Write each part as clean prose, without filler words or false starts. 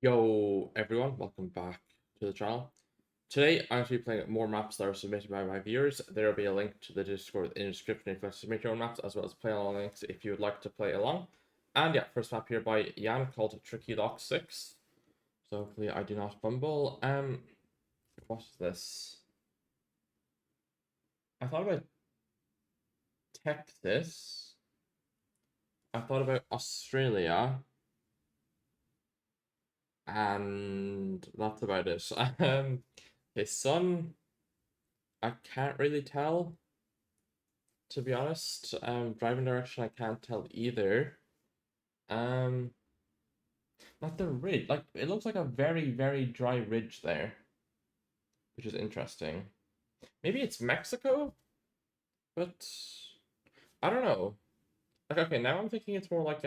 Yo everyone, welcome back to the channel. Today I'm actually playing more maps that are submitted by my viewers. There will be a link to the Discord in the description if you want to submit your own maps, as well as play along links if you would like to play along. And yeah, first map here by Jan called Tricky Lock 6. So hopefully I do not fumble. What is this? I thought about Texas. I thought about Australia. And that's about it. His son, I can't really tell. To be honest. Driving direction I can't tell either. Um, like the ridge, like it looks like a very, very dry ridge there, which is interesting. Maybe it's Mexico, but I don't know. Like, okay, now I'm thinking it's more like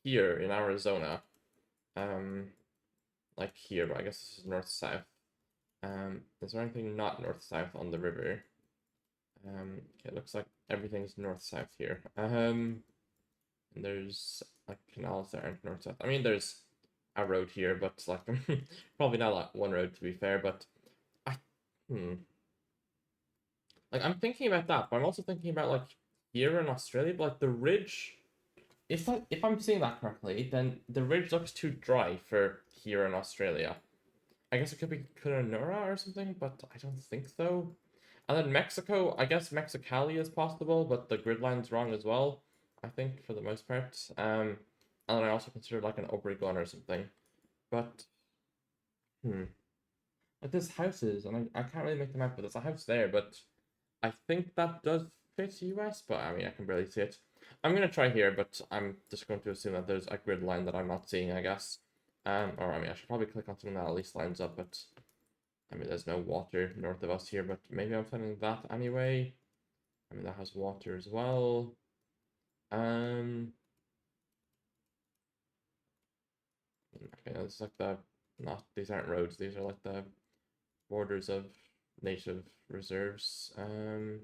here in Arizona. Um, like here, but I guess this is north south. Is there anything not north south on the river? Okay, it looks like everything's north south here. And there's like canals that aren't north south. I mean, there's a road here, but like probably not like one road to be fair. But I, hmm, like I'm thinking about that, but I'm also thinking about like here in Australia, but like the ridge. If I'm seeing that correctly, then the ridge looks too dry for here in Australia. I guess it could be Cunanura or something, but I don't think so. And then Mexico, I guess Mexicali is possible, but the grid line's wrong as well, I think, for the most part. And then I also consider like an Obregon or something. But, like there's houses, and I can't really make them out, but there's a house there, but I think that does fit US, but I mean, I can barely see it. I'm gonna try here, but I'm just going to assume that there's a grid line that I'm not seeing, I guess. Or I mean, I should probably click on something that at least lines up, but I mean, there's no water north of us here, but maybe I'm finding that anyway. I mean, that has water as well. Um, okay, this is like not, these aren't roads, these are like the borders of native reserves. Hmm.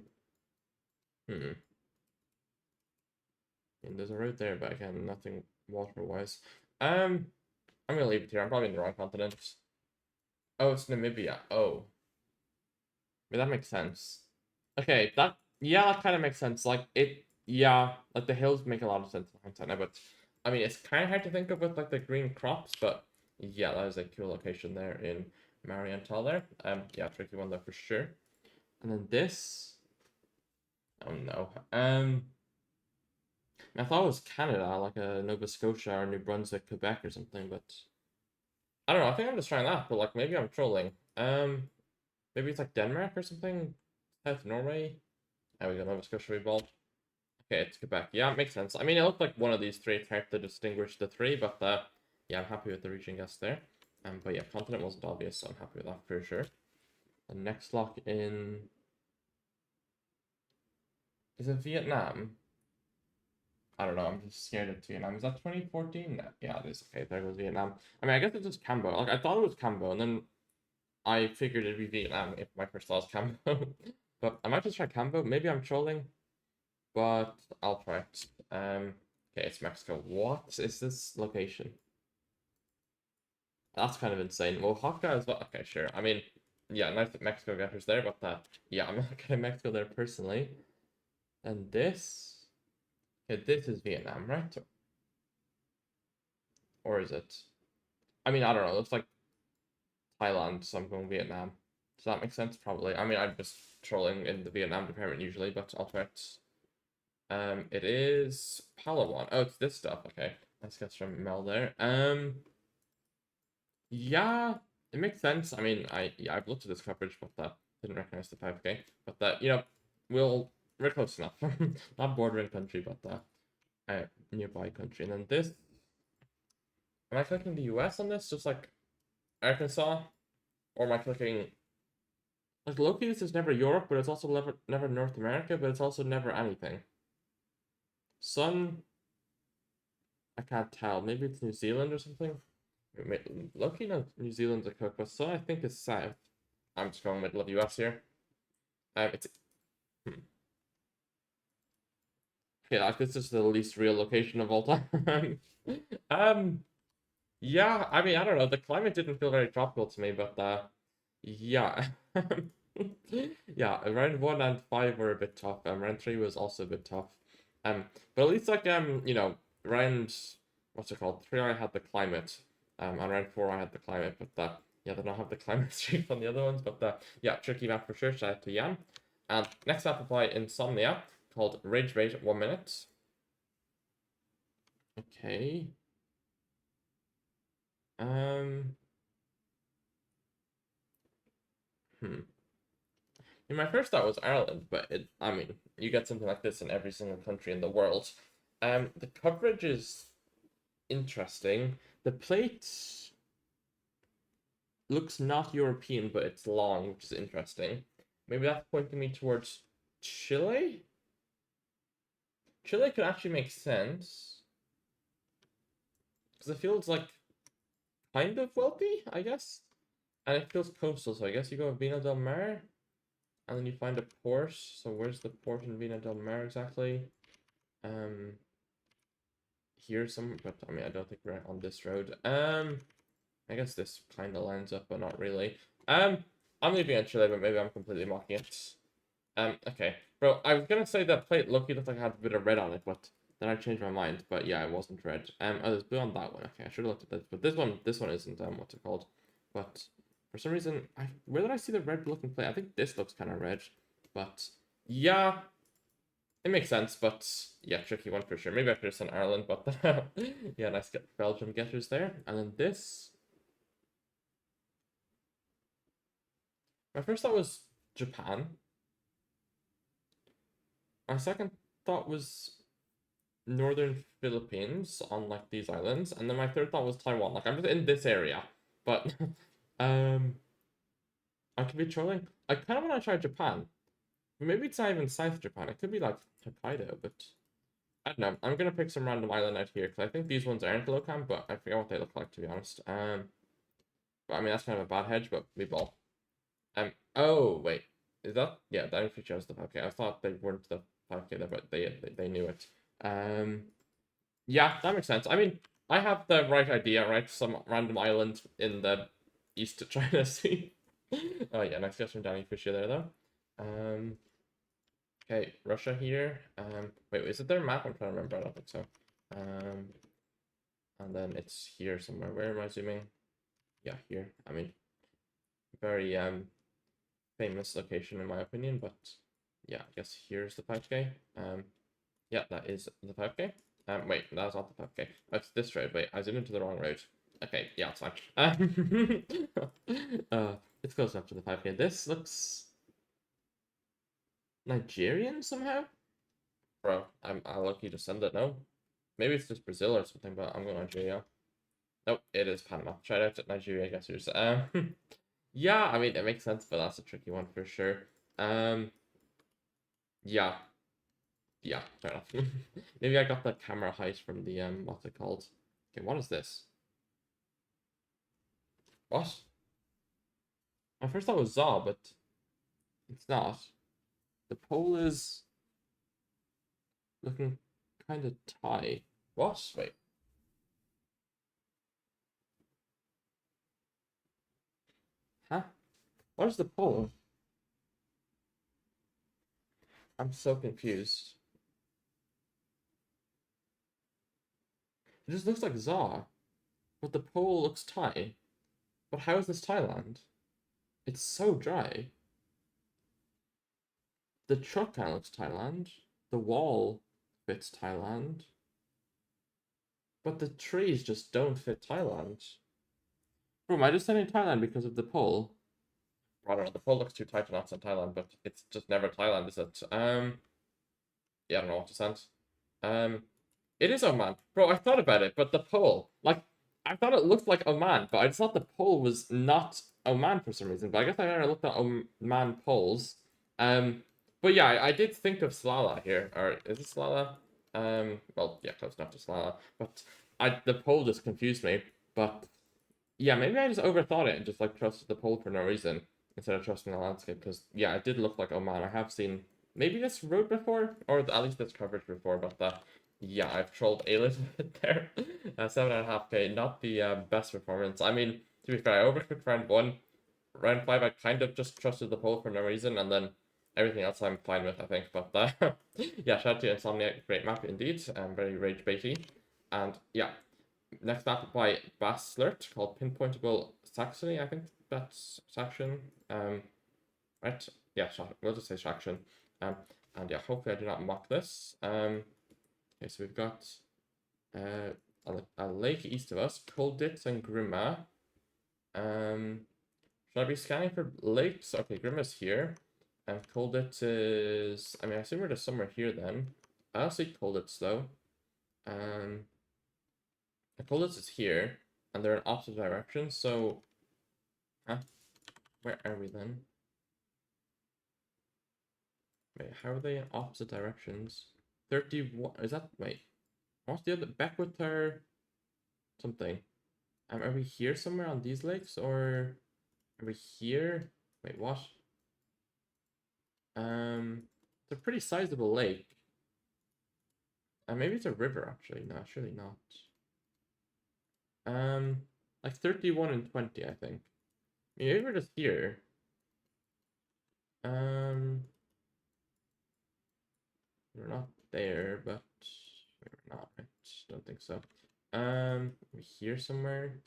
And there's a road there, but again, nothing water-wise. Um, I'm gonna leave it here. I'm probably in the wrong continent. Oh, it's Namibia. Oh, I mean, that makes sense. Okay, yeah, that kind of makes sense. Like yeah, like the hills make a lot of sense in Montana, but I mean, it's kind of hard to think of with like the green crops, but yeah, that is a cool location there in Marienthal there. Yeah, tricky one though for sure. And then this, oh no, I thought it was Canada, like Nova Scotia or New Brunswick, Quebec or something, but I don't know. I think I'm just trying that, but like maybe I'm trolling. Maybe it's like Denmark or something, South Norway. There we go, Nova Scotia revolt. Okay, it's Quebec. Yeah, it makes sense. I mean, it looked like one of these three. It's hard to distinguish the three, but yeah, I'm happy with the region guess there. But yeah, continent wasn't obvious, so I'm happy with that for sure. The next lock in is it Vietnam? I don't know. I'm just scared of Vietnam. Is that 2014? Yeah, it is. Okay, there goes Vietnam. I mean, I guess it's just Cambo. Like I thought it was Cambo, and then I figured it'd be Vietnam if my first thought was Cambo. But I might just try Cambo. Maybe I'm trolling, but I'll try it. Okay, it's Mexico. What is this location? That's kind of insane. Well, Hawkeye as well. Okay, sure. I mean, yeah, nice that Mexico Getter's there, but yeah, I'm not getting Mexico there personally. And this, okay, this is Vietnam, right? Or is it? I mean, I don't know. It looks like Thailand, so I'm going Vietnam. Does that make sense? Probably. I mean, I'm just trolling in the Vietnam department usually, but I'll try it. It is Palawan. Oh, it's this stuff. Okay, let's get from Mel there. Yeah, it makes sense. I mean, I've looked at this coverage, but didn't recognize the 5K. But we're close enough. Not bordering country, but nearby country. And then this, am I clicking the US on this? Just like Arkansas, or am I clicking like Loki? This is never Europe, but it's also never North America, but it's also never anything. Sun, I can't tell. Maybe it's New Zealand or something. Loki, no, New Zealand's a cook, but Sun I think is south. I'm just going middle of US here. It's hmm. Okay, like this is the least real location of all time. um, Yeah, I mean, I don't know. The climate didn't feel very tropical to me, but yeah. Yeah, round one and five were a bit tough. Round three was also a bit tough. Um, but at least like round what's it called? Three I had the climate. And round four I had the climate, but yeah, they don't have the climate streak on the other ones. But yeah, tricky map for sure. Shout out to Jan. And next map apply Insomnia called Rage Rate 1 minute. Okay. Um. Hmm. My first thought was Ireland, but I mean, you get something like this in every single country in the world. The coverage is interesting. The plate looks not European, but it's long, which is interesting. Maybe that's pointing me towards Chile? Chile could actually make sense. Because it feels like kind of wealthy, I guess. And it feels coastal, so I guess you go Vina del Mar. And then you find a port. So where's the port in Vina del Mar exactly? Here some, but I mean, I don't think we're on this road. I guess this kind of lines up, but not really. I'm leaving it Chile, but maybe I'm completely mocking it. Okay, bro, I was gonna say that plate looked like I had a bit of red on it, but then I changed my mind. But yeah, it wasn't red. Oh, there's blue on that one. Okay, I should have looked at this, but this one isn't. What's it called? But for some reason, where did I see the red looking plate? I think this looks kind of red, but yeah. It makes sense, but yeah, tricky one for sure. Maybe I could have sent Ireland, but yeah, nice get Belgium getters there. And then this. My first thought was Japan. My second thought was Northern Philippines on like these islands. And then my third thought was Taiwan. Like I'm just in this area. But um I could be trolling. I kinda wanna try Japan. Maybe it's not even South Japan. It could be like Hokkaido, but I don't know. I'm gonna pick some random island out here because I think these ones aren't Lokam, but I forget what they look like to be honest. But I mean that's kind of a bad hedge, but we ball. Oh wait, is that yeah? That actually chose the 5K. I thought they weren't the 5K there, but they knew it. Yeah, that makes sense. I mean, I have the right idea, right? Some random island in the East China Sea. Oh yeah, next guess from Danny Fisher there though. Okay, Russia here. Wait, is it their map? I'm trying to remember. I don't think so. And then it's here somewhere. Where am I zooming? Yeah, here. I mean, very famous location in my opinion, but yeah, I guess here's the 5K. Yeah, that is the 5K. Wait, that's not the 5K. That's this road. Wait, I zoomed into the wrong road. Okay, yeah, it's fine. It's close enough to the 5K. This looks Nigerian somehow? Bro, I'm lucky to send it, no? Maybe it's just Brazil or something, but I'm going Nigeria. Nope, it is Panama. Shout out to Nigeria guessers. Yeah, I mean, it makes sense, but that's a tricky one for sure. Yeah. Yeah, fair enough. Maybe I got the camera height from the, what's it called? Okay, what is this? What? My first thought was Zaw, but it's not. The pole is looking kind of Thai. What? Wait. Huh? What is the pole? I'm so confused. It just looks like Zaw, but the pole looks Thai. But how is this Thailand? It's so dry. The truck kind of looks Thailand. The wall fits Thailand. But the trees just don't fit Thailand. Bro, am I just saying Thailand because of the pole? I don't know, the pole looks too tight to not send Thailand, but it's just never Thailand, is it? Yeah, I don't know what to send. It is Oman. Bro, I thought about it, but the pole, like, I thought it looked like Oman, but I just thought the pole was not Oman for some reason. But I guess I never looked at Oman poles. But yeah, I did think of Slala here. Or is it Slala? Well, yeah, close enough to Slala. But the pole just confused me. But yeah, maybe I just overthought it and just like trusted the pole for no reason instead of trusting the landscape. Because yeah, it did look like Oman. I have seen maybe this road before, or at least this coverage before, but yeah, I've trolled a little bit there. 7.5k, not the best performance. I mean, to be fair, I overcooked round 1. Round 5, I kind of just trusted the poll for no reason, and then everything else I'm fine with, I think. But yeah, shout out to Insomnia, great map indeed, very rage baity. And yeah, next map by Basslert called Pinpointable Saxony, I think that's Saxon. Right? Yeah, we'll just say Saxon. And yeah, hopefully I do not mock this. Okay, so we've got a lake east of us, Colditz and Grimma. Should I be scanning for lakes? Okay, Grimma's here. And Colditz is... I mean, I assume we're just somewhere here then. I don't see Colditz though. Colditz is here. And they're in opposite directions, so... Huh? Where are we then? Wait, how are they in opposite directions? 31... Is that... Wait. What's the other... Beckwith or... Something. Are we here somewhere on these lakes, or... Are we here? Wait, what? It's a pretty sizable lake. Maybe it's a river, actually. No, surely not. Like 31 and 20, I think. Maybe we're just here. We're not there, but we're not, right? Don't think so. We're here somewhere.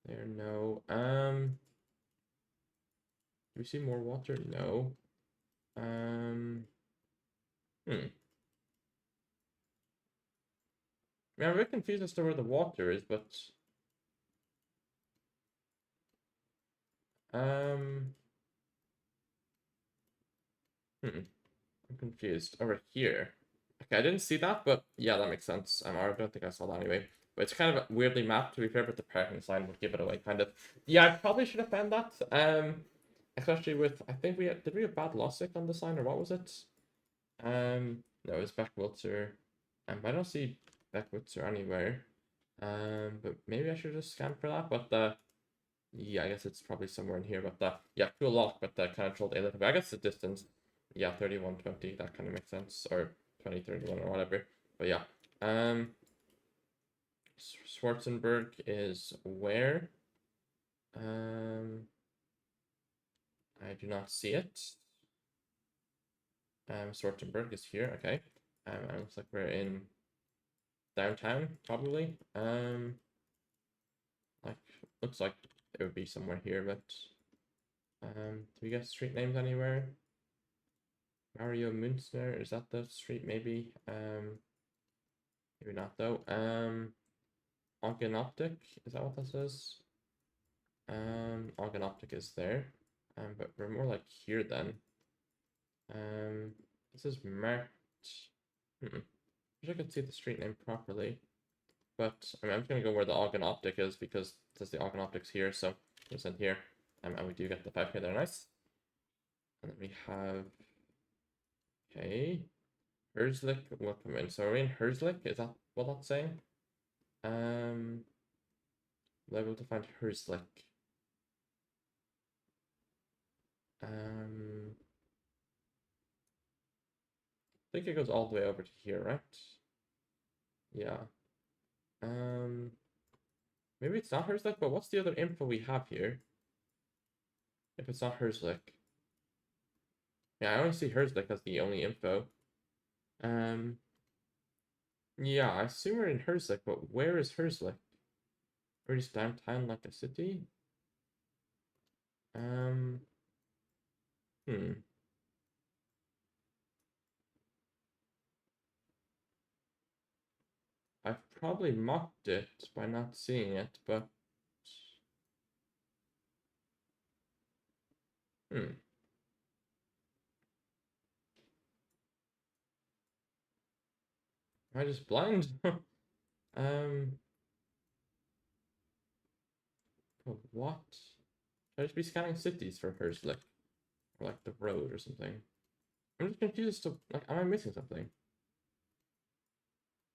There, no. Do we see more water? No. I mean, I'm a bit confused as to where the water is, but... I'm confused. Over here. Okay, I didn't see that, but yeah, that makes sense. I don't think I saw that anyway. But it's kind of weirdly mapped, to be fair, but the parking sign would give it away, kind of. Yeah, I probably should have found that. Especially with, I think did we have bad logic on the sign, or what was it? No, it was Beckwitzer. I don't see Beckwitzer anywhere. But maybe I should just scan for that, but yeah, I guess it's probably somewhere in here, but yeah, cool lock, but kind of trolled a little bit. I guess the distance, yeah, 3120, that kind of makes sense, or 2031 or whatever. But yeah, Schwarzenberg is where? I do not see it. Schwarzenberg is here. Okay. It looks like we're in downtown, probably. Like looks like it would be somewhere here, but do we get street names anywhere? Mario Münzner, is that the street? Maybe. Maybe not though. Organoptic, is that what this is? Organoptic is there. But we're more like here then. This is marked. Wish I could see the street name properly. But I mean, I'm just gonna go where the Organoptic is because it says the Organoptic's here, so it's in here. And we do get the 5k there, nice. And then we have, okay, Herzlich will come in. So are we in Herzlich? Is that what that's saying? Level to find Herzlich. I think it goes all the way over to here, right? Yeah. Maybe it's not Herzlich, but what's the other info we have here? If it's not Herzlich. Yeah, I only see Herzlich as the only info. Yeah, I assume we're in Herzlich, but where is Herzlich? We're just downtown like a city? I've probably mocked it by not seeing it, but... Am I just blind? But what? Should I just be scanning cities for Herzlich? Or like the road or something? I'm just confused to, like, am I missing something?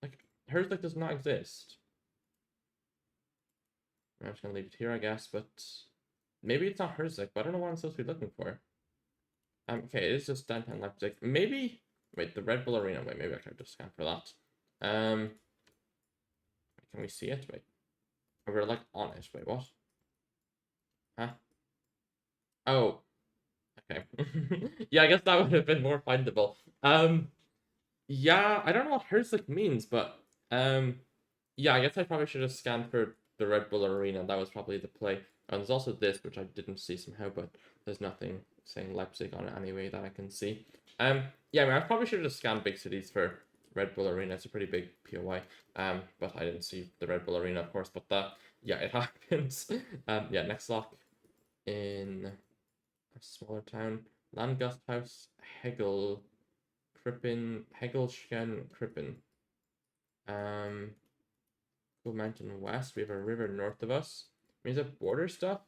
Like, Herzlich does not exist. I'm just gonna leave it here, I guess, but maybe it's not Herzlich, but I don't know what I'm supposed to be looking for. Okay, it is just downtown Leipzig. Maybe, wait, the Red Bull Arena, wait, maybe I can just scan for that. Can we see it? Wait. Oh, we're like on it. Wait, what? Huh? Oh, okay. Yeah, I guess that would have been more findable. Yeah, I don't know what Herzlich means, but yeah, I guess I probably should have scanned for the Red Bull Arena. That was probably the play. And there's also this, which I didn't see somehow, but there's nothing saying Leipzig on it anyway that I can see. Yeah, I mean, I probably should have scanned big cities for Red Bull Arena. It's a pretty big POI. But I didn't see the Red Bull Arena, of course. But yeah, it happens. Yeah, next lock in a smaller town, Landgasthaus, Hegel, Krippen, Hegelschen, Krippen. Cool Mountain west. We have a river north of us. Means it border stuff.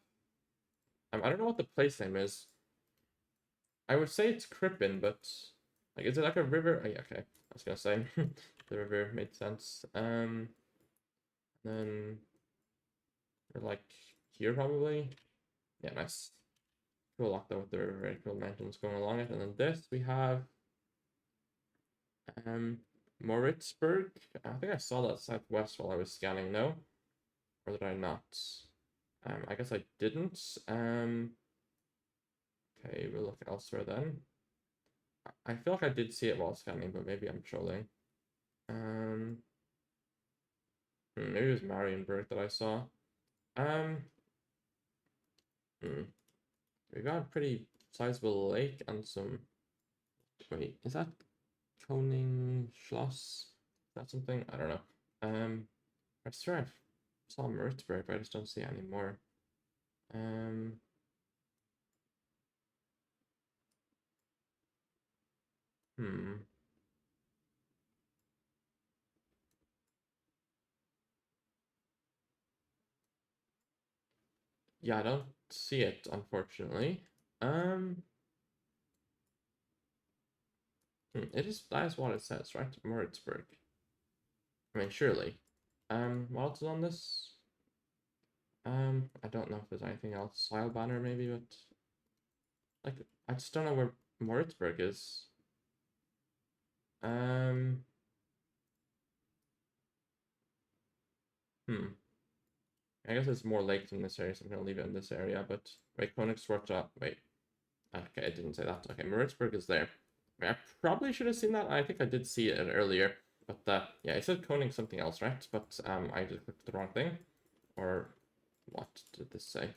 I don't know what the place name is. I would say it's Krippen, but like, is it like a river? Oh, yeah, okay. I was gonna say the river made sense. Then we're like here probably. Yeah, nice. Cool lock though with the river. Very cool mountains going along it. And then this we have Moritzburg. I think I saw that southwest while I was scanning. No, or did I not? I guess I didn't. Okay, we'll look elsewhere then. I feel like I did see it while scanning, but maybe I'm trolling. Maybe it was Marienburg that I saw. We got a pretty sizable lake and some. Wait, is that Koning Schloss? Is that something? I don't know. I swear I saw Maritzburg, but I just don't see it anymore. Yeah, I don't see it, unfortunately. It is, that is what it says, right? Moritzburg. I mean, surely. What else is on this? I don't know if there's anything else. Sile banner maybe, but like I just don't know where Moritzburg is. I guess there's more lakes in this area, so I'm gonna leave it in this area. But wait, Königswörter. Wait. Okay, I didn't say that. Okay, Moritzburg is there. I probably should have seen that. I think I did see it earlier. But yeah, it said Koning something else, right? But I just clicked the wrong thing. Or what did this say?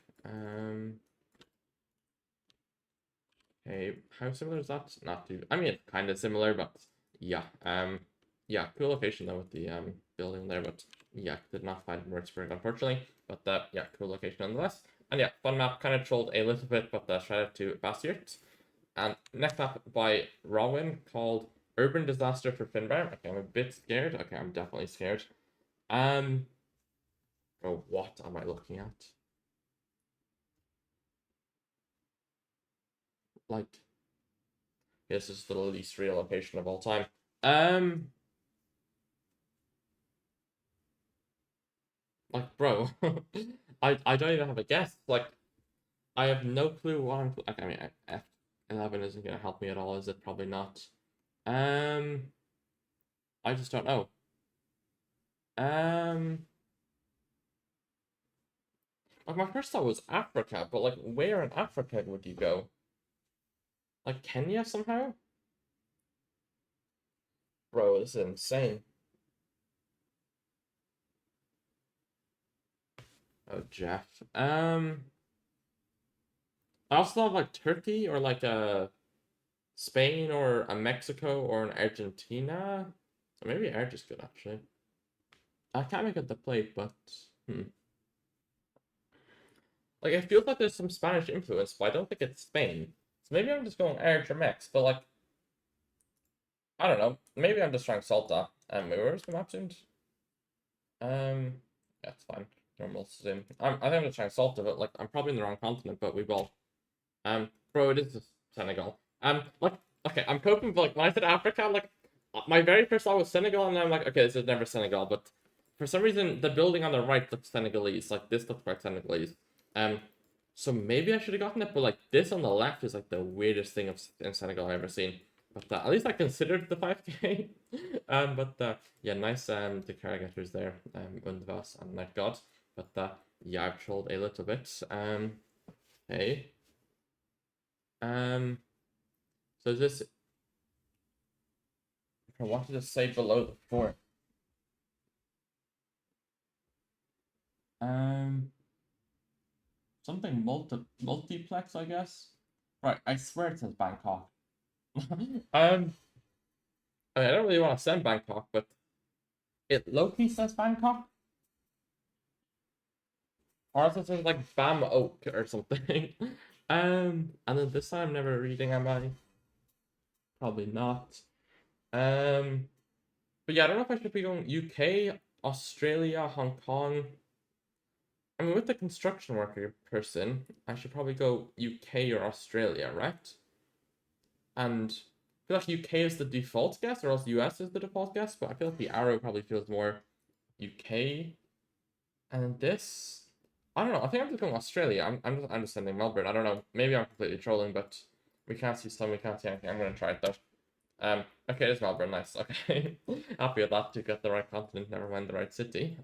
Okay, how similar is that? Not too. I mean, it's kind of similar, but yeah. Yeah, cool location though with the building there, but yeah, did not find Würzburg unfortunately. But yeah, cool location nonetheless. And yeah, fun map, kind of trolled a little bit, but shout out to Bastiert. And next map by Rawin called Urban Disaster for Finbar. Okay, I'm a bit scared. Okay, I'm definitely scared. Oh, what am I looking at? Like, this is the least real location of all time. Like, bro, I don't even have a guess. Like, I have no clue what I'm. Like, I mean, F11 isn't gonna help me at all, is it? Probably not. I just don't know. Like, my first thought was Africa, but like, where in Africa would you go? Like Kenya somehow? Bro, this is insane. Oh, Jeff. I also thought of like Turkey or like Spain or a Mexico or an Argentina. Or maybe Argentina's good actually. I can't make it the plate, but like it feels like there's some Spanish influence, but I don't think it's Spain. So maybe I'm just going Arg or Mex, but like I don't know. Maybe I'm just trying Salta. Where's the map zoomed? Yeah, it's fine. Normal zoom. I think I'm just trying Salta, but like I'm probably in the wrong continent, but we will. Bro, it is Senegal. Like, okay, I'm coping, but like when I said Africa, like my very first thought was Senegal, and I'm like, okay, this is never Senegal, but for some reason the building on the right looks Senegalese. Like this looks quite Senegalese. So maybe I should have gotten it, but like this on the left is like the weirdest thing in Senegal I've ever seen. But at least I considered the 5k. But yeah, nice the characters there. Undvas and Night God. But yeah, I've trolled a little bit. Okay. So this I wanted to say below the four. Something multiplex, I guess. Right, I swear it says Bangkok. I mean, I don't really want to send Bangkok, but it low-key says Bangkok. Or else it says like Bam Oak or something. And then this time I'm never reading, am I? Probably not. But yeah, I don't know if I should be going UK, Australia, Hong Kong. I mean, with the construction worker person, I should probably go UK or Australia, right? And I feel like UK is the default guess, or else US is the default guess, but I feel like the arrow probably feels more UK. And this, I don't know. I think I'm just going Australia. I'm just sending Melbourne. I don't know. Maybe I'm completely trolling, but we can't see sun, we can't see anything. I'm gonna try it though. Okay, it's Melbourne. Nice. Okay, happy with that to get the right continent. Never mind the right city.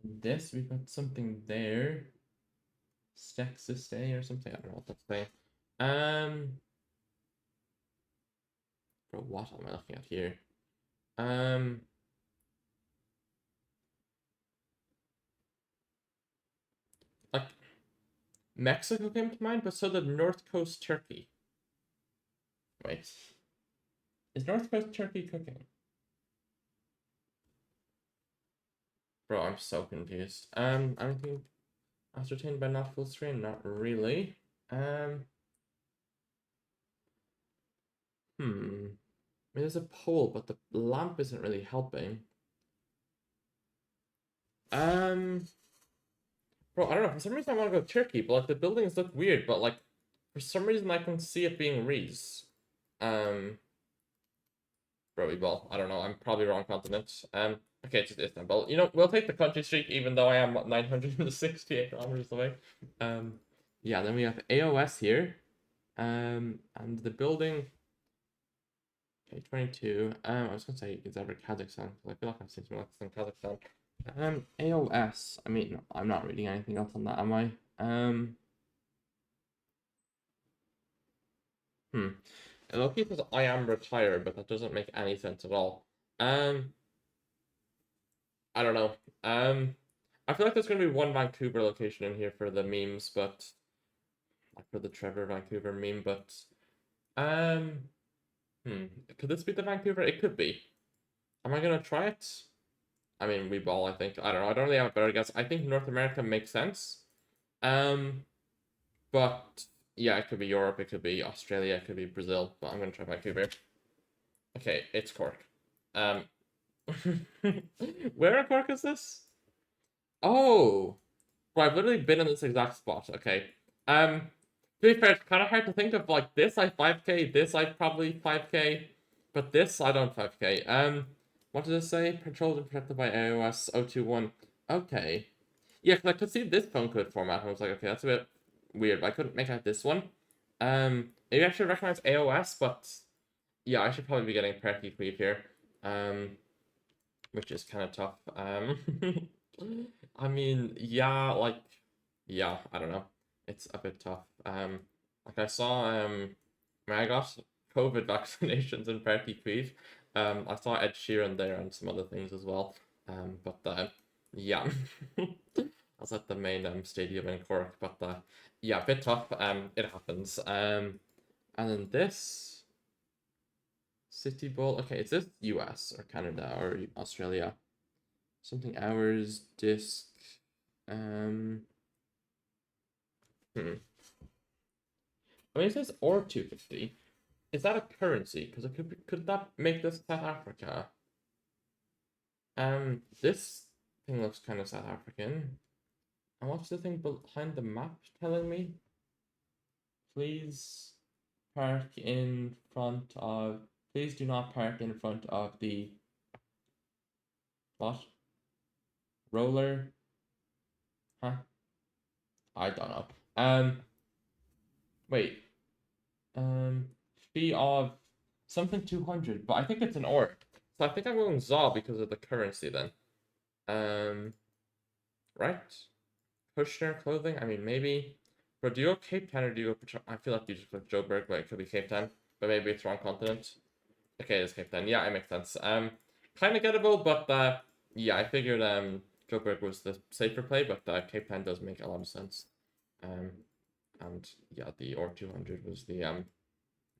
This we got something there. Texas Day or something. I don't know what that's saying. Bro, what am I looking at here? Like Mexico came to mind, but so did North Coast Turkey. Wait, is North Coast Turkey cooking? Bro, I'm so confused. Anything ascertained by not full screen? Not really. I mean, there's a pole, but the lamp isn't really helping. Bro, I don't know. For some reason, I want to go Turkey, but like the buildings look weird. But like, for some reason, I can see it being Rees. Bro, well, I don't know. I'm probably wrong continent. Okay, it's just Istanbul. You know, we'll take the country streak, even though I am 968 kilometers away. Yeah. Then we have AOS here. And the building. Okay, 22. I was gonna say it's ever Kazakhstan, because I feel like I've seen some like in Kazakhstan. AOS. I mean, I'm not reading anything else on that, am I? Loki says I am retired, but that doesn't make any sense at all. I don't know. I feel like there's gonna be one Vancouver location in here for the memes, but like for the Trevor Vancouver meme, but could this be the Vancouver? It could be. Am I gonna try it? I mean, we ball, I think. I don't know. I don't really have a better guess. I think North America makes sense. But yeah, it could be Europe, it could be Australia, it could be Brazil, but I'm gonna try Vancouver. Okay, it's Cork. Where in Cork is this? Oh, bro, I've literally been in this exact spot. Okay. To be fair, it's kind of hard to think of like this. I 5k, this I probably 5k, but this I don't 5k. What does it say? Controlled and protected by AOS 021. Okay. Yeah, because I could see this phone code format, and I was like, okay, that's a bit weird, but I couldn't make out this one. Maybe I should recognize AOS, but yeah, I should probably be getting Perky Queeve here. Which is kind of tough. I mean, yeah, like, yeah, I don't know. It's a bit tough. Like I saw, when I got COVID vaccinations in Perky Queeve, I saw Ed Sheeran there and some other things as well. But yeah, I was at the main stadium in Cork, but yeah, a bit tough. It happens. And then this City Bowl. Okay, is this US or Canada or Australia? Something hours disc. I mean, it says or 250. Is that a currency? Because it could that make this South Africa? This thing looks kind of South African. And what's the thing behind the map telling me? Please park in front of. Please do not park in front of the. What? Roller? Huh? I don't know. Wait. Fee of something 200, but I think it's an or. So I think I'm going ZA because of the currency then. Right? Kushner clothing? I mean, maybe. But do you go Cape Town or do you go... I feel like you just click Joburg, but it could be Cape Town. But maybe it's wrong continent. Okay, it's Cape Town. Yeah, it makes sense. Kind of gettable, but yeah, I figured Joburg was the safer play, but Cape Town does make a lot of sense. And yeah, the or 200 was the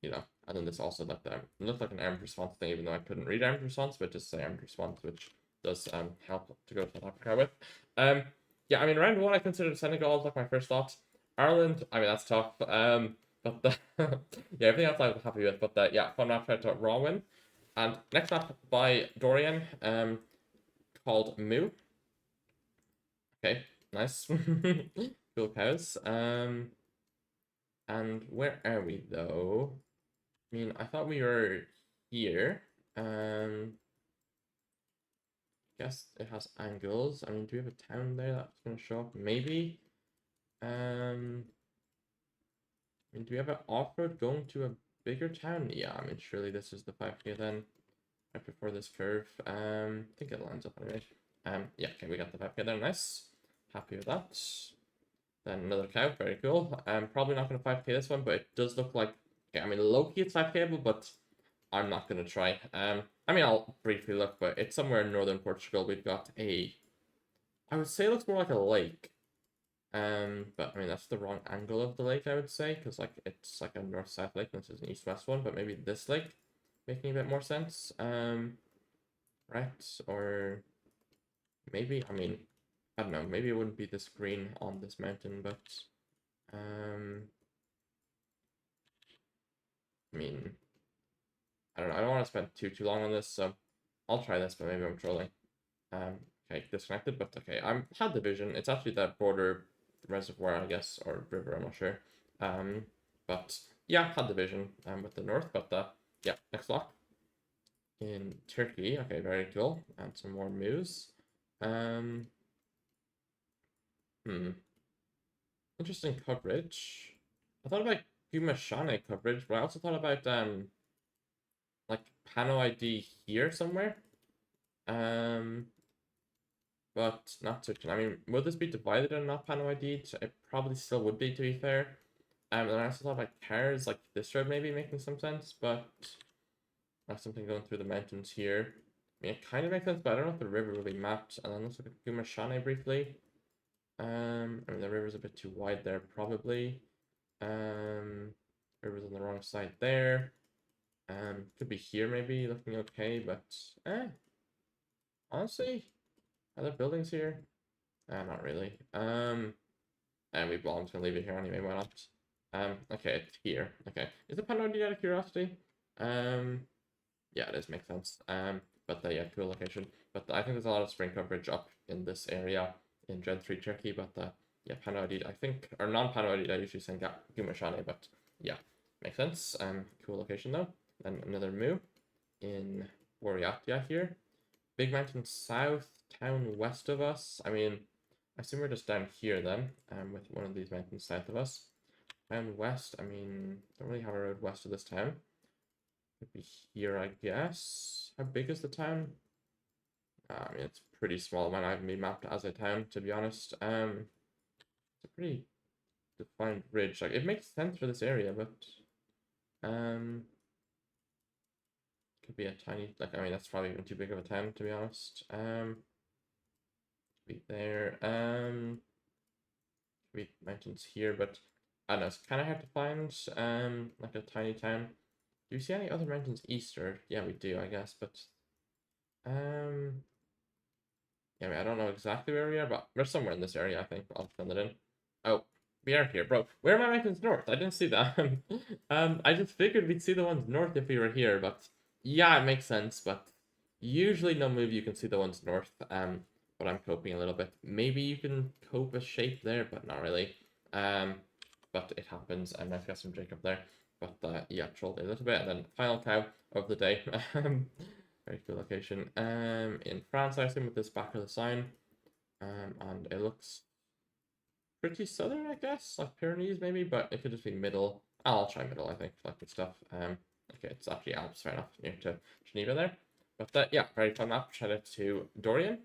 you know, and then this also looked like an armed response thing, even though I couldn't read armed response, but just say armed response, which does help to go to South Africa with. Yeah, I mean, round one I considered Senegal as like my first thought. Ireland, I mean that's tough. But the yeah, everything else I was happy with. But yeah, fun map to raw win. And next map by Dorian, called Moo. Okay, nice. Cool cows. And where are we though? I mean, I thought we were here. Guess it has angles. I mean, do we have a town there that's gonna show up? Maybe. I mean, do we have an off-road going to a bigger town? Yeah, I mean, surely this is the 5K then. Right before this curve. I think it lines up anyway. Yeah, okay, we got the 5K there. Nice. Happy with that. Then another cow, very cool. Probably not gonna 5K this one, but it does look like, okay, I mean, low-key it's 5K, but I'm not gonna try. I mean, I'll briefly look, but it's somewhere in northern Portugal. We've got I would say it looks more like a lake. But I mean, that's the wrong angle of the lake, I would say, because like it's like a north-south lake, and this is an east-west one, but maybe this lake making a bit more sense. Right, or maybe, I mean, I don't know, maybe it wouldn't be this green on this mountain, but I mean, I don't know, I don't want to spend too long on this, so I'll try this, but maybe I'm trolling. Okay, disconnected, but okay, I'm had the vision. It's actually that border reservoir, I guess, or river, I'm not sure. But yeah, had the vision with the north, but yeah, next block. In Turkey, okay, very cool. And some more moves. Interesting coverage. I thought about Gumashane coverage, but I also thought about like Pano ID here somewhere. But not certain. I mean, would this be divided or not Pano ID? It probably still would be, to be fair. And I also thought about cars, like this road maybe making some sense, but that's something going through the mountains here. I mean, it kind of makes sense, but I don't know if the river will be mapped. And then let's look at Gumashane briefly. I mean, the river's a bit too wide there, probably. River's on the wrong side there. Could be here maybe, looking okay, but honestly, are there buildings here? Not really. And I'm just gonna leave it here anyway, why not? Okay, it's here. Okay. Is it Panodi out of curiosity? Yeah, it is, makes sense. But yeah, cool location. But I think there's a lot of spring coverage up in this area in Gen 3 Turkey, but yeah, Panodi, I think, or non-Panodi, I usually say Gumashane, but yeah, makes sense. Cool location though. Then another move in Warriatia here. Big mountain south, town west of us. I mean, I assume we're just down here then, with one of these mountains south of us. Town west, I mean, don't really have a road west of this town. Could be here, I guess. How big is the town? I mean, it's pretty small. It might not even be mapped as a town, to be honest. It's a pretty defined ridge. Like, it makes sense for this area, but could be a tiny, like, I mean, that's probably even too big of a town, to be honest. Be there. Could be mountains here, but I don't know, it's kind of hard to find, like a tiny town. Do you see any other mountains east? Or yeah, we do, I guess, but yeah, I mean, I don't know exactly where we are, but we're somewhere in this area, I think. I'll fill it in. Oh, we are here, bro. Where are my mountains north? I didn't see that. I just figured we'd see the ones north if we were here, but yeah, it makes sense, but usually no move you can see the ones north. But I'm coping a little bit. Maybe you can cope a shape there, but not really. But it happens, and I've got some Jacob there. But yeah, trolled a little bit, and then final cow of the day. Very cool location. In France, I assume, with this back of the sign. And it looks pretty southern, I guess, like Pyrenees maybe, but it could just be middle. I'll try middle, I think, like good stuff. Okay, it's actually Alps, fair enough, near to Geneva there. But yeah, very fun map. Shout out to Dorian.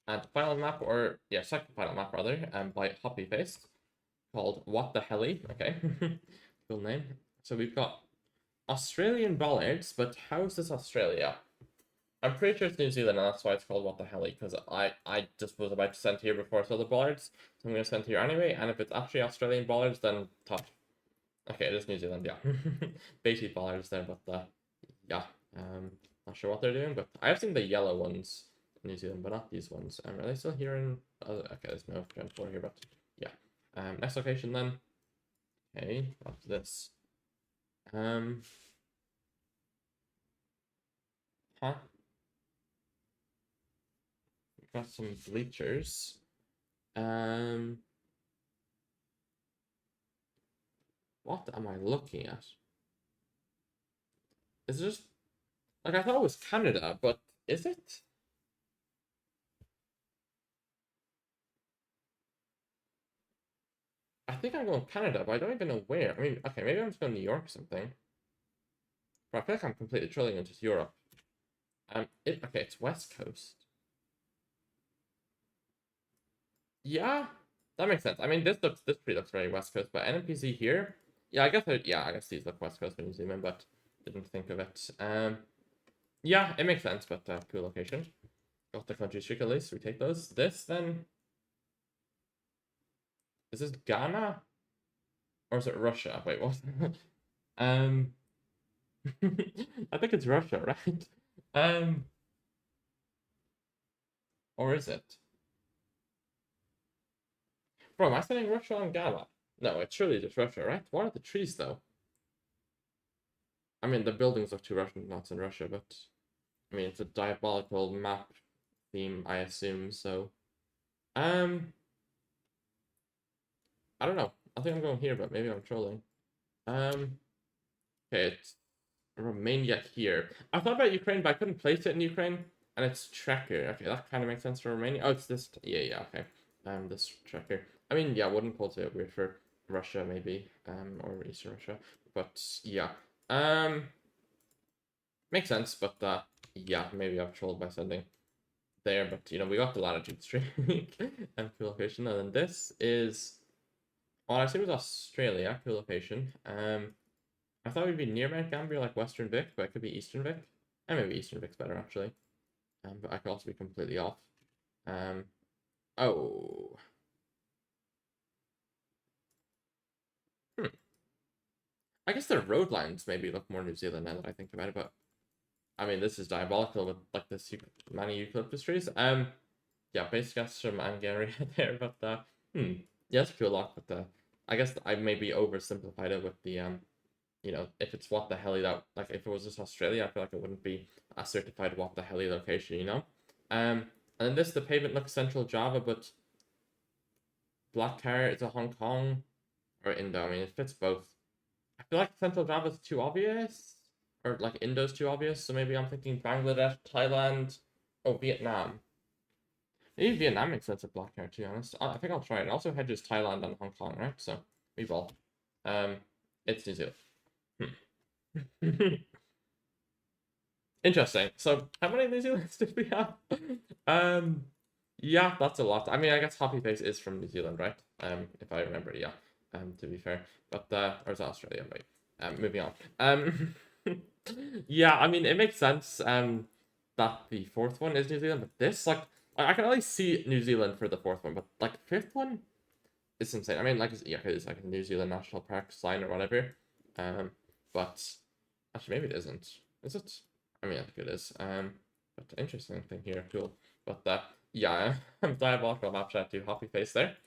And final map, or yeah, second final map rather, by Hoppy Face, called What the Helly. Okay, cool name. So we've got Australian bollards, but how's this Australia? I'm pretty sure it's New Zealand, and that's why it's called What the Helly, because I just was about to send here before I saw the bollards, so I'm going to send here anyway, and if it's actually Australian bollards, then top. Okay, it is New Zealand, yeah. Beatty bollards there, but yeah, not sure what they're doing, but I have seen the yellow ones in New Zealand, but not these ones. Are they still here in? Okay, there's no Gen 4 here, but yeah. Next location then. Okay, what's this? Huh? We've got some bleachers. What am I looking at? Is it just like I thought it was Canada, but is it? I think I'm going Canada, but I don't even know where. I mean, okay, maybe I'm just going New York or something. But I feel like I'm completely trolling into Europe. Okay, it's West Coast. Yeah, that makes sense. I mean, this looks very West Coast, but NMPZ here, yeah, I guess these look West Coast for New Zealand, but didn't think of it. Yeah, it makes sense, but cool location. Got the country streak at least. We take those. This then, is this Ghana or is it Russia? Wait, what? um, I think it's Russia, right? Um, or is it? Bro, am I saying Russia on Ghana? No, it's surely just Russia, right? What are the trees though? I mean, the buildings look too Russian, not in Russia, but I mean, it's a diabolical map theme, I assume. So, um, I don't know. I think I'm going here, but maybe I'm trolling. Okay, it's Romania here. I thought about Ukraine, but I couldn't place it in Ukraine, and it's tracker. Okay, that kind of makes sense for Romania. Oh, it's this. Yeah, yeah. Okay. This tracker. I mean, yeah, wouldn't call it weird for Russia, maybe, or Eastern Russia, but yeah. Makes sense, but yeah, maybe I've trolled by sending there, but we got the latitude streak and cool location, and then this is. Well, I assume it's Australia, cool location. I thought we'd be near Mount Gambier, like Western Vic, but it could be Eastern Vic. And maybe Eastern Vic's better, actually. But I could also be completely off. Oh. I guess their road lines maybe look more New Zealand now that I think about it, but I mean, this is diabolical with like this many eucalyptus trees. Yeah, basic guess from Angary there, but yeah, it's a cool lock, but I guess I maybe oversimplified it with the if it's what the helly that like if it was just Australia, I feel like it wouldn't be a certified what the helly location. And then this the pavement looks Central Java, but Black Car is a Hong Kong or Indo. I mean, it fits both. I feel like Central Java is too obvious, or like Indo's too obvious. So maybe I'm thinking Bangladesh, Thailand, oh Vietnam. Maybe Vietnam makes sense at Black Car, to be honest. I think I'll try it. It also hedges Thailand and Hong Kong, right? So we will. It's New Zealand. Interesting. So how many New Zealanders did we have? Yeah, that's a lot. I mean, I guess Happy Face is from New Zealand, right? If I remember, yeah. To be fair, but or is it Australia? Wait. Moving on. Yeah, I mean, it makes sense. That the fourth one is New Zealand, but this like I can only see New Zealand for the fourth one, but like fifth one is insane. I mean, like yeah, it's like a New Zealand National Park sign or whatever. But actually, maybe it isn't. Is it? I mean, I think it is. But interesting thing here, cool. But yeah, I'm diabolical map chat to Happy Face there.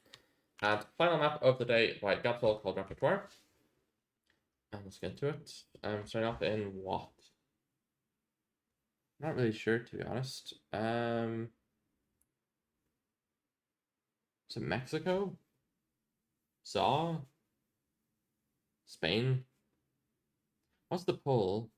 And final map of the day by Gapsol called Repertoire. And let's get into it. Starting off in what? Not really sure, to be honest. Is it Mexico? Saw? Spain? What's the poll?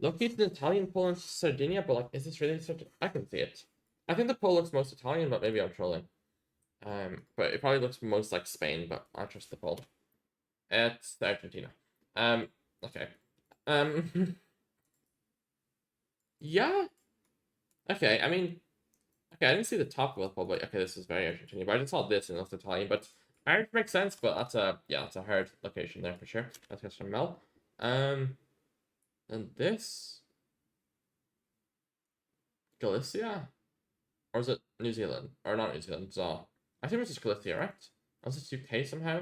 Located in Italian, Poland, Sardinia, but like, is this really such? I can see it. I think the poll looks most Italian, but maybe I'm trolling. But it probably looks most like Spain, but I trust the poll. It's Argentina. Okay. Yeah. Okay, I mean, okay, I didn't see the top of the poll, but okay, this is very Argentina. But I just saw this and it looked Italian, but Irish makes sense, but that's a hard location there for sure. That's just from Mel. And this Galicia? Or is it New Zealand? Or not New Zealand, so I think it's just Galicia, right? Unless it's UK somehow.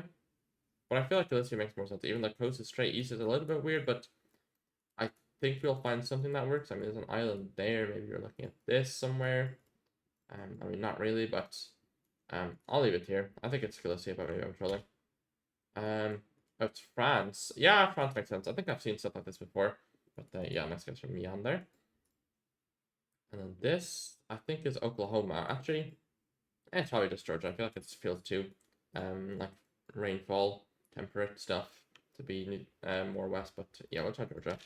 But I feel like Galicia makes more sense. Even the coast is straight east is a little bit weird, but I think we'll find something that works. I mean, there's an island there. Maybe you're looking at this somewhere. I mean, not really, but I'll leave it here. I think it's Galicia, but maybe I'm trolling. It's France. Yeah, France makes sense. I think I've seen stuff like this before. But yeah, Mexico's from me on there. And then this, I think, is Oklahoma. Actually, it's probably just Georgia. I feel like it feels too, like rainfall, temperate stuff to be more west. But yeah, we'll try Georgia.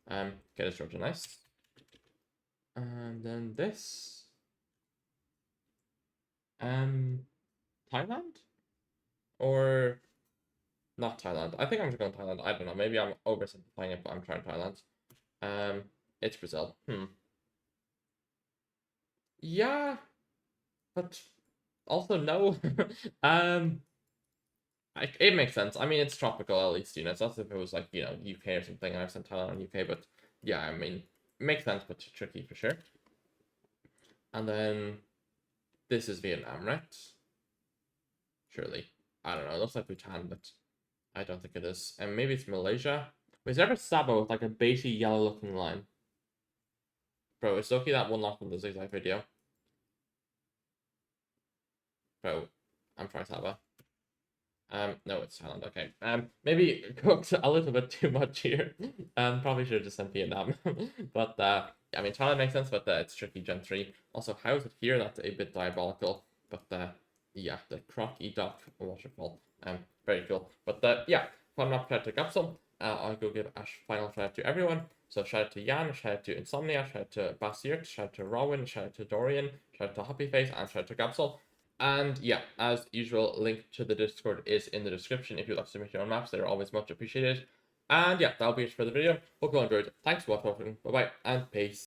Okay, it's Georgia, nice. And then this, Thailand or not Thailand? I think I'm just going Thailand. I don't know. Maybe I'm oversimplifying it, but I'm trying Thailand. It's Brazil. Yeah, but also no. It makes sense. I mean, it's tropical at least, you know. It's not as if it was like, you know, UK or something, and I've sent Thailand and UK, but yeah, I mean, it makes sense, but tricky for sure. And then this is Vietnam, right? Surely. I don't know. It looks like Bhutan, but I don't think it is. And maybe it's Malaysia. Was there ever Sabah with like a beigey yellow looking line? Bro, it's okay that one lock from the zigzag video. Bro, I'm trying Sabah. No, it's Thailand. Okay. Maybe cooked a little bit too much here. Probably should have just sent Vietnam. But I mean, Thailand makes sense, but it's tricky Gen 3. Also, how is it here? That's a bit diabolical. But yeah, the Crocky Dock waterfall. Very cool. But yeah, fun enough to Gapsel. I'll go give a final shout out to everyone. So shout out to Jan, shout out to Insomnia, shout out to Basirt, shout out to Rowan, shout out to Dorian, shout out to Happy Face, and shout out to Gapsel. And yeah, as usual, link to the Discord is in the description. If you'd like to submit your own maps, they're always much appreciated. And yeah, that'll be it for the video. Hope you all enjoyed. Thanks for watching. Bye bye, and peace.